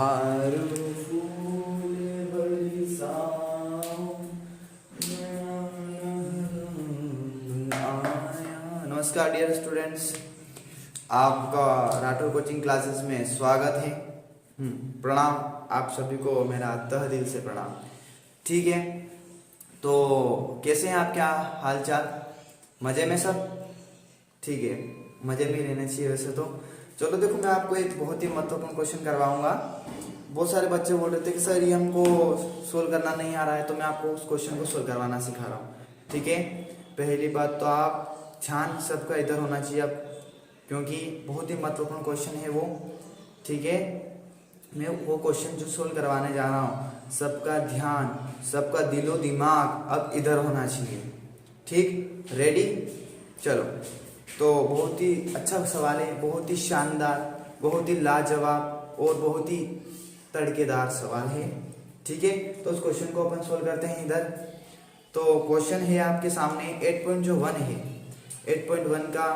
हार फूल बरसाओ आया। नमस्कार डियर स्टूडेंट्स, आपका राठौर कोचिंग क्लासेस में स्वागत है। प्रणाम, आप सभी को मेरा तहे दिल से प्रणाम। ठीक है, तो कैसे हैं आप, क्या हाल चाल? मज़े में सब? ठीक है, मज़े में रहना चाहिए वैसे तो। चलो देखो, मैं आपको एक बहुत ही महत्वपूर्ण क्वेश्चन करवाऊंगा। बहुत सारे बच्चे बोल रहे थे कि सर ये हमको सोल्व करना नहीं आ रहा है, तो मैं आपको उस क्वेश्चन को सोल्व करवाना सिखा रहा हूँ। ठीक है, पहली बात तो आप ध्यान सबका इधर होना चाहिए अब, क्योंकि बहुत ही महत्वपूर्ण क्वेश्चन है वो। ठीक है, मैं वो क्वेश्चन जो सोल्व करवाने जा रहा हूँ, सबका ध्यान, सबका दिलो दिमाग अब इधर होना चाहिए। ठीक, रेडी? चलो, तो बहुत ही अच्छा सवाल है, बहुत ही शानदार, बहुत ही लाजवाब और बहुत ही तड़केदार सवाल है। ठीक है, तो उस क्वेश्चन को अपन सोल्व करते हैं इधर। तो क्वेश्चन है आपके सामने 8.1 है। 8.1 का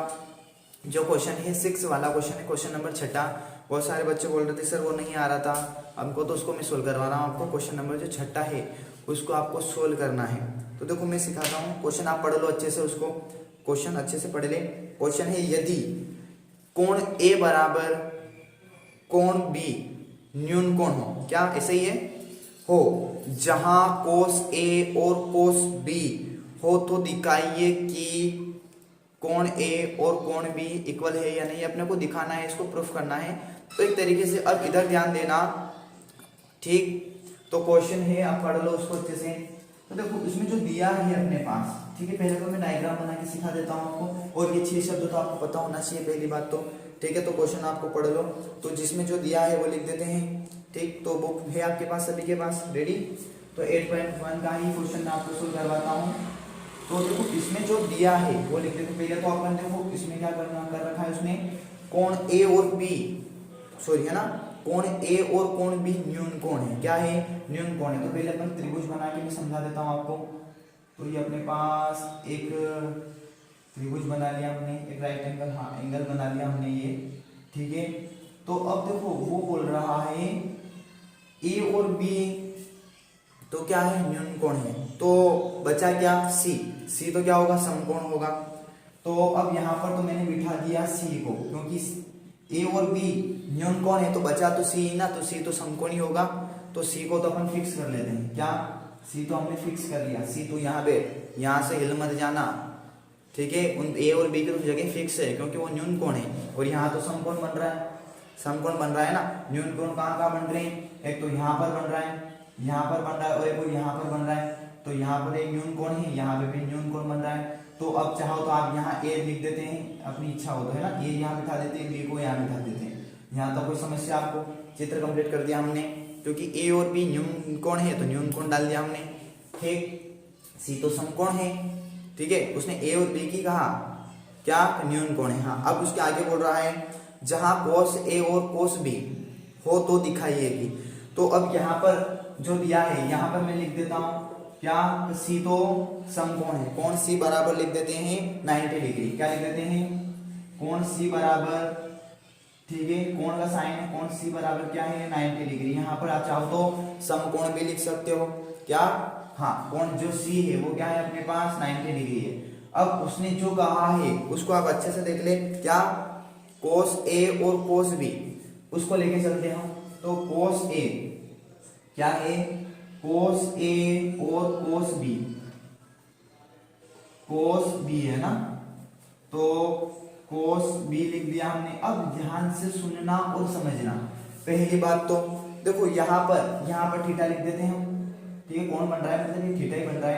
जो क्वेश्चन है 6 वाला क्वेश्चन है, क्वेश्चन नंबर 6। बहुत सारे बच्चे बोल रहे थे सर वो नहीं आ रहा था हमको, तो उसको मैं सोल्व करवा रहा हूँ आपको। क्वेश्चन नंबर जो 6 है उसको आपको सोल्व करना है। तो देखो मैं सिखाता हूँ, क्वेश्चन आप पढ़ लो अच्छे से, उसको क्वेश्चन अच्छे से पढ़ ले। क्वेश्चन है, यदि कोण ए बराबर कोण बी न्यून कोण हो, क्या ऐसे ही है? हो, जहां कोस ए और कोस बी हो तो दिखाइए कि कोण ए और कोण बी इक्वल है या नहीं। अपने को दिखाना है, इसको प्रूफ करना है। तो एक तरीके से अब इधर ध्यान देना। ठीक, तो क्वेश्चन है, आप पढ़ लो उसको अच्छे से। तो देखो इसमें जो दिया है अपने पास, ठीक है, पहले तो मैं डायग्राम बना के सिखा देता हूँ आपको, और ये 6 शब्द तो आपको पता होना चाहिए पहली बात तो। ठीक है, तो क्वेश्चन आपको पढ़ लो, तो जिसमें जो दिया है वो लिख देते हैं। ठीक, तो बुक है आपके पास, सभी के पास, रेडी? तो 8.1 का ही क्वेश्चन मैं आपको सोल्व करवाता हूँ। तो देखो इसमें जो दिया है वो लिख देते। पहले तो अपन देखो इसमें क्या करना कर रखा है, उसमें कोण ए और बी, सॉरी है ना, कोण ए और कोण बी न्यून कोण है। क्या है? न्यून कोण है। तो पहले अपन त्रिभुज बना के मैं समझा देता हूँ आपको। तो ये अपने पास एक त्रिभुज बना लिया हमने, एक राइट एंगल, हाँ एंगल बना लिया हमने ये। ठीक है, तो अब देखो वो बोल रहा है ए और बी तो क्या है? न्यून कोण है। तो बचा क्या? सी। सी तो क्या होगा? समकोण होगा। तो अब यहाँ पर तो मैंने बिठा दिया सी को, क्योंकि ए और बी न्यून कोण है, तो बचा तो सी ना, तो सी तो समकोणी होगा। तो सी को तो अपन फिक्स कर लेते हैं। क्या? सी तो हमने फिक्स कर लिया। सी तो यहाँ पे, यहाँ से हिल मत जाना। ठीक है, उन ए और बी की तो जगह फिक्स है, क्योंकि वो न्यून कोण है, और यहाँ तो समकोण बन रहा है। समकोण बन रहा है ना। न्यून कोण कहाँ कहाँ बन रहे हैं? एक तो यहाँ पर बन रहा है, यहाँ पर बन रहा है, और एक और यहाँ पर बन रहा है। तो यहाँ पर एक न्यून कोण है, यहाँ पे भी न्यून कोण बन रहा है। तो अब चाहो तो आप यहाँ ए लिख देते हैं, अपनी इच्छा हो तो, है ना। ए यहाँ बिठा देते हैं, बी को यहाँ बिठा देते हैं। यहाँ तो कोई समस्या, आपको चित्र कंप्लीट कर दिया हमने, क्योंकि ए और बी न्यून कोण है तो न्यून कोण डाल दिया हमने। ठीक, सी तो समकोण है। ठीक है, उसने ए और बी की कहा क्या? न्यून कोण है। हाँ, अब उसके आगे बोल रहा है जहां कोस ए और कोस बी हो तो दिखाइएगी। तो अब यहाँ पर जो दिया है, यहाँ पर मैं लिख देता हूँ क्या? सी तो समकोण है। कोण सी बराबर लिख देते हैं 90 डिग्री। क्या लिख देते हैं? कोण सी बराबर, ठीक है, कोण का साइन है, कोण सी बराबर क्या है? 90 डिग्री। यहाँ पर आप चाहो तो समकोण भी लिख सकते हो। क्या? हाँ, कोण जो सी है वो क्या है अपने पास? 90 डिग्री है। अब उसने जो कहा है उसको आप अच्छे से देख ले। क्या? कोस ए और कोस बी, उसको लेके चलते हैं। तो कोस ए क्या है? कोस ए और कोस बी, कोस बी है ना, तो कोस बी लिख दिया हमने। अब ध्यान से सुनना और समझना। पहली बात तो देखो यहाँ पर थीटा लिख देते हैं हम। ठीक है, कौन बन रहा है? मतलब ये थीटा ही बन रहा है।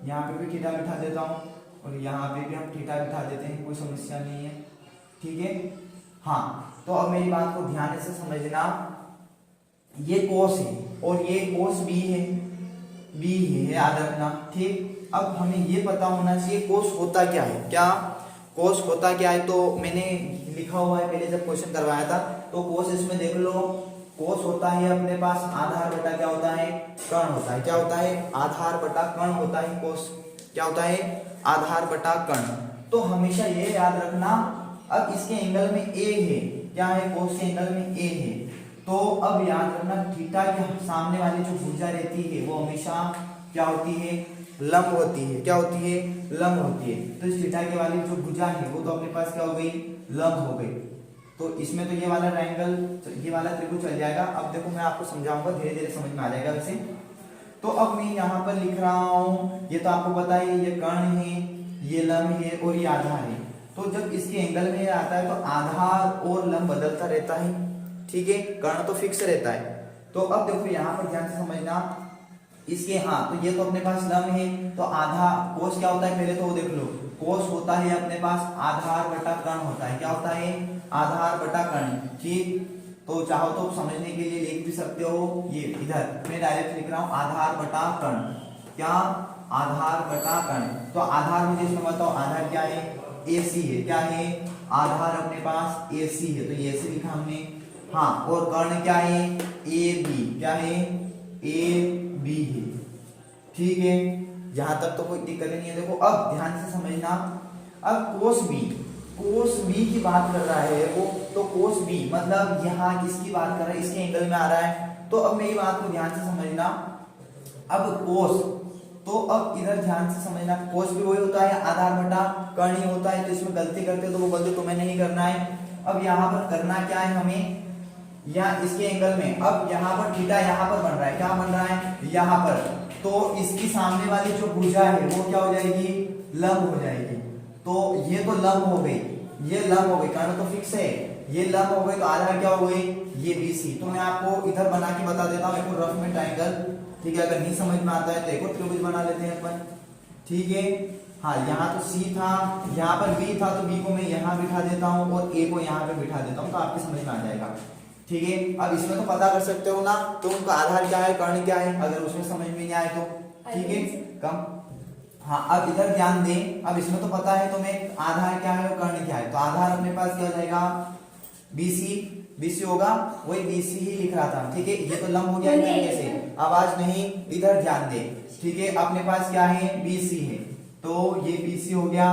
यहाँ पे भी थीटा बिठा देता हूँ, और यहाँ पे भी हम थीटा बिठा देते हैं, कोई समस्या नहीं है। ठीक है, हाँ, तो अब मेरी बात को ध्यान से समझना। ये कोस है और ये कोस बी है, बी है, याद रखना। ठीक, अब हमें ये पता होना चाहिए कोस होता क्या है। क्या? कोस होता क्या है? तो मैंने लिखा हुआ है पहले जब क्वेश्चन करवाया था। तो कोस इसमें देख लो, कोस होता है अपने पास आधार बटा क्या होता है? कर्ण होता है। क्या होता है? आधार बटा कर्ण होता है। कोस क्या होता है? आधार बटा कर्ण। तो हमेशा ये याद रखना। अब इसके एंगल में ए है, क्या है? कोस के एंगल में ए है, तो अब याद रखना थीटा के सामने वाली जो भुजा रहती है वो हमेशा क्या होती है, लंब होती है। क्या होती है, लंब होती है। तो इस थीटा के वाली जो भुजा है वो तो अपने पास क्या हो गई, लंब हो गई। तो इसमें तो ये वाला ट्रायंगल, ये वाला त्रिभुज चल जाएगा। अब देखो मैं आपको समझाऊंगा, धीरे धीरे समझ में आ जाएगा वैसे। तो अब मैं यहाँ पर लिख रहा हूँ, ये तो आपको पता है ये कर्ण है, ये लंब है और ये आधार है। तो जब इसके एंगल में आता है तो आधार और लंब बदलता रहता है, ठीक है, कर्ण तो फिक्स रहता है। तो अब देखो यहाँ पर ध्यान से समझना, इसके हाँ तो ये तो अपने पास लंब है, तो आधा कोस क्या होता है पहले तो वो देख लो, कोस होता है अपने पास आधार बटा कर्ण होता है। क्या होता है, आधार बटा कर्ण, ठीक। तो चाहो तो समझने के लिए लिख भी सकते हो, ये इधर मैं डायरेक्ट लिख रहा हूँ आधार बटा कर्ण। क्या, आधार बटा कर्ण। तो आधार मुझे इसमें बताओ, आधार क्या है, AC है। क्या है, आधार अपने पास AC है, तो ये AC लिखा हमने। हाँ, और कर्ण क्या है, AB। क्या है, AB है, ठीक है। यहां तक तो कोई दिक्कत नहीं है। देखो अब ध्यान से समझना, अब कोस बी की बात कर रहा है वो, तो कोस बी मतलब यहाँ किसकी बात कर रहा है, इसके एंगल में आ रहा है। तो अब मेरी बात को ध्यान से समझना, अब कोस, तो अब इधर ध्यान से समझना, कोस भी वही होता है, आधार बटा कर्ण ही होता है। तो इसमें गलती करते हो तो वो गलती तुम्हें नहीं करना है। अब यहाँ पर करना क्या है हमें, यहाँ इसके एंगल में, अब यहाँ पर थीटा यहाँ पर बन रहा है, क्या बन रहा है यहाँ पर, तो इसकी सामने वाली जो भुजा है वो क्या हो जाएगी, लंब हो जाएगी। तो ये तो लंब हो गई, ये लंब हो गई, कर्ण तो फिक्स है, ये लंब हो गई, तो आधार क्या हो गई, ये BC। तो मैं आपको इधर बना के बता देता हूँ, एक रफ में ट्रायंगल, ठीक है। अगर नहीं समझ में आता है तो एक और त्रिभुज बना लेते हैं अपन, ठीक है। हाँ, यहाँ तो C था, यहाँ पर B था, तो B को मैं यहाँ बिठा देता हूँ और A को यहाँ पे बिठा देता हूँ, तो आपके समझ में आ जाएगा, ठीक है। अब इसमें तो पता कर सकते हो ना, तो उनका आधार क्या है, कर्ण क्या है, अगर उसमें समझ में नहीं आए तो, ठीक है, कम। हाँ, अब इधर ध्यान दें, अब इसमें तो पता है तुम्हें आधार क्या है और कर्ण क्या है। तो आधार अपने पास क्या हो जाएगा, BC होगा, वही BC ही लिख रहा था, ठीक है। ये तो लंब हो गया इस तरीके से, आवाज नहीं, इधर ध्यान दे, ठीक है। अपने पास क्या है, BC है, तो ये BC हो गया,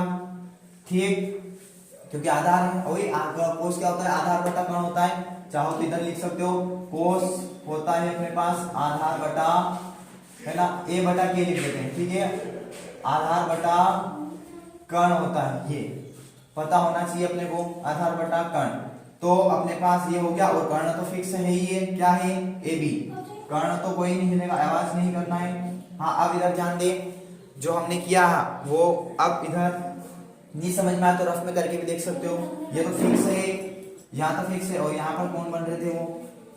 ठीक, क्योंकि आधार है। वही कोस क्या होता है, आधार बटा कर्ण होता है। चाहो तो इधर लिख सकते हो, कोस होता है अपने पास आधार बटा, है ना, A बटा K लिख देते हैं, ठीक है। आधार बटा कर्ण होता है, ये पता होना चाहिए अपने को, आधार बटा कर्ण। तो अपने पास ये हो गया, और कर्ण तो फिक्स है ही है, क्या है, AB। कर्ण तो कोई नहीं हिलेगा, आवाज नहीं करना है। हाँ, अब इधर ध्यान दे, जो हमने किया वो अब इधर नहीं समझ में आया तो रफ में करके भी देख सकते हो। ये तो फिक्स है, यहाँ तो फिक्स है, और यहाँ पर कौन बन रहे थे वो,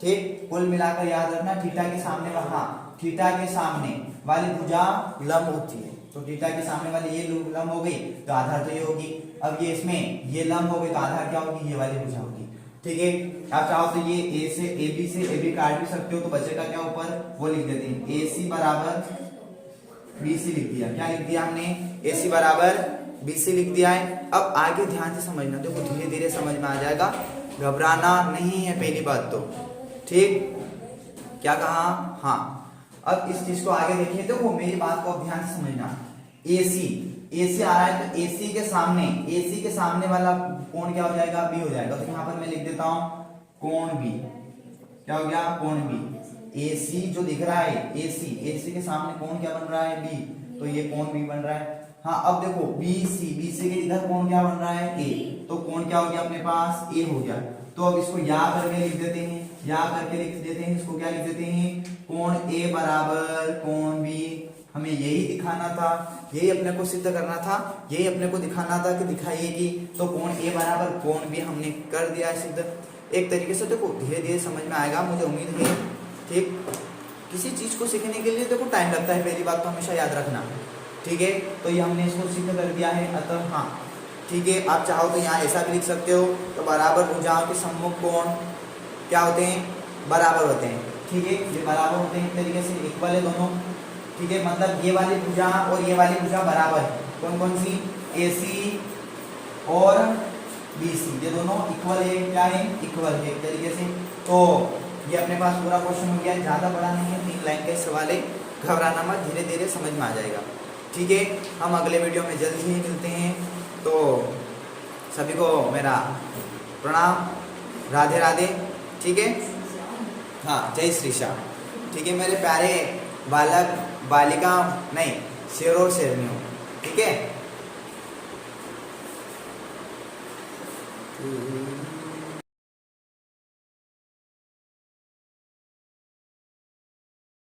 ठीक। कुल मिलाकर याद रखना, थीटा के सामने, हाँ, थीटा के सामने वाली भुजा लंब होती है, तो थीटा के सामने वाली ये लंब हो गई, तो आधार तो ये होगी। अब ये इसमें ये लंब हो गई, तो आधार क्या होगी, ये वाली भुजा होगी, ठीक है। आप चाहो तो ये AB से AB काट भी सकते हो, तो बचेगा क्या ऊपर, वो लिख देते हैं, AC बराबर BC लिख दिया। क्या लिख दिया हमने, AC बराबर BC लिख दिया है। अब आगे ध्यान से समझना, देखो धीरे धीरे समझ में आ जाएगा, घबराना नहीं है पहली बात तो, ठीक। क्या कहा, हाँ। अब इस चीज को आगे देखिए, देखो मेरी बात को अब ध्यान से समझना, AC आ रहा है, तो AC के सामने वाला कोण क्या हो जाएगा, B हो जाएगा। तो यहाँ पर मैं लिख देता हूँ कोण B, क्या हो गया, कोण B। AC जो दिख रहा है, AC के सामने कोण क्या बन रहा है, B, तो ये कोण B बन रहा है। हाँ, अब देखो BC के इधर कोण क्या बन रहा है, A, तो कोण क्या हो गया अपने पास, A हो गया। तो अब इसको या करके लिख देते हैं, इसको क्या लिख देते हैं, कोण A बराबर कोण B। हमें यही दिखाना था, यही अपने को सिद्ध करना था, यही अपने को दिखाना था कि दिखाइए कि, तो कोण A बराबर कोण B हमने कर दिया है सिद्ध एक तरीके से। देखो धीरे धीरे समझ में आएगा, मुझे उम्मीद है, ठीक। किसी चीज को सीखने के लिए देखो टाइम लगता है, पहली बात तो हमेशा याद रखना, ठीक है। तो ये हमने इसको सिद्ध कर दिया है, अतः हाँ, ठीक है। आप चाहो तो यहाँ ऐसा भी लिख सकते हो, तो बराबर भुजाओं के सम्मुख कोण क्या होते हैं, बराबर होते हैं, ठीक है। ये बराबर होते हैं, एक तरीके से इक्वल है दोनों, ठीक है। मतलब ये वाली भुजा और ये वाली भुजा बराबर है, कौन कौन सी, AC और BC, ये दोनों इक्वल है, क्या है, इक्वल है एक तरीके से। तो ये अपने पास पूरा क्वेश्चन हो गया, ज्यादा बड़ा नहीं है, 3 लाइन का सवाल है, घबराना मत, धीरे धीरे समझ में आ जाएगा, ठीक है। हम अगले वीडियो में जल्द ही मिलते हैं, तो सभी को मेरा प्रणाम, राधे राधे, ठीक है। हाँ, जय श्री श्याम। ठीक है मेरे प्यारे बालक बालिका, नहीं, शेर और शेरनियों। ठीक है।